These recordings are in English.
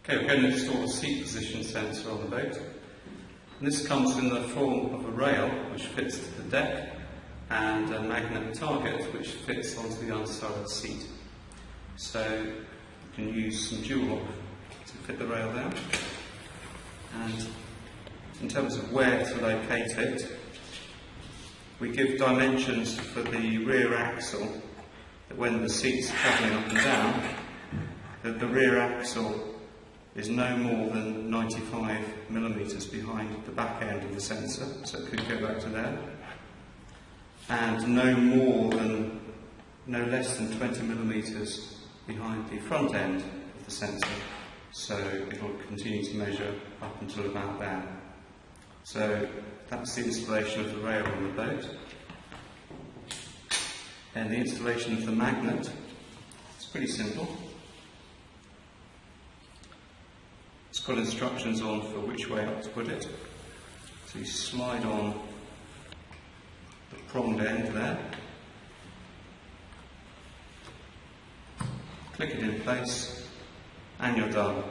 Okay, we're going to install a seat position sensor on the boat. And this comes in the form of a rail which fits to the deck and a magnet target which fits onto the underside of the seat. So you can use some dual lock to fit the rail down. And in terms of where to locate it, we give dimensions for the rear axle, that when the seat's travelling up and down, that the rear axle is no more than 95mm behind the back end of the sensor, so it could go back to there, and no less than 20mm behind the front end of the sensor, so it will continue to measure up until about there. So that's the installation of the rail on the boat. And the installation of the magnet, it's pretty simple. It's got instructions on for which way up to put it. So you slide on the pronged end there, click it in place, and you're done.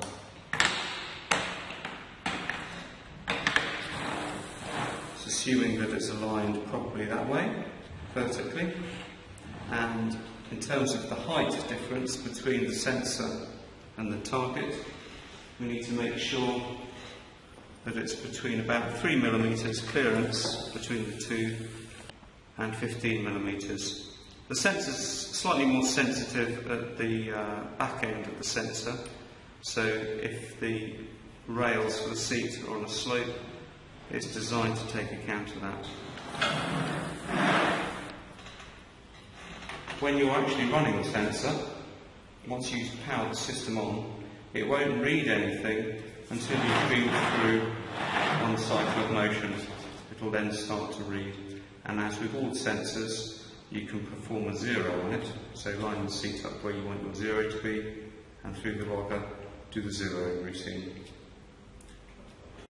It's assuming that it's aligned properly that way, vertically. And in terms of the height difference between the sensor and the target, we need to make sure that it's between about 3mm clearance between the two and 15mm. The sensor's slightly more sensitive at the back end of the sensor, so if the rails for the seat are on a slope, it's designed to take account of that. When you're actually running the sensor, once you power the system on, it won't read anything until you've been through one cycle of motion. It will then start to read. And as with all sensors, you can perform a zero on it. So line the seat up where you want your zero to be, and through the logger, do the zero routine.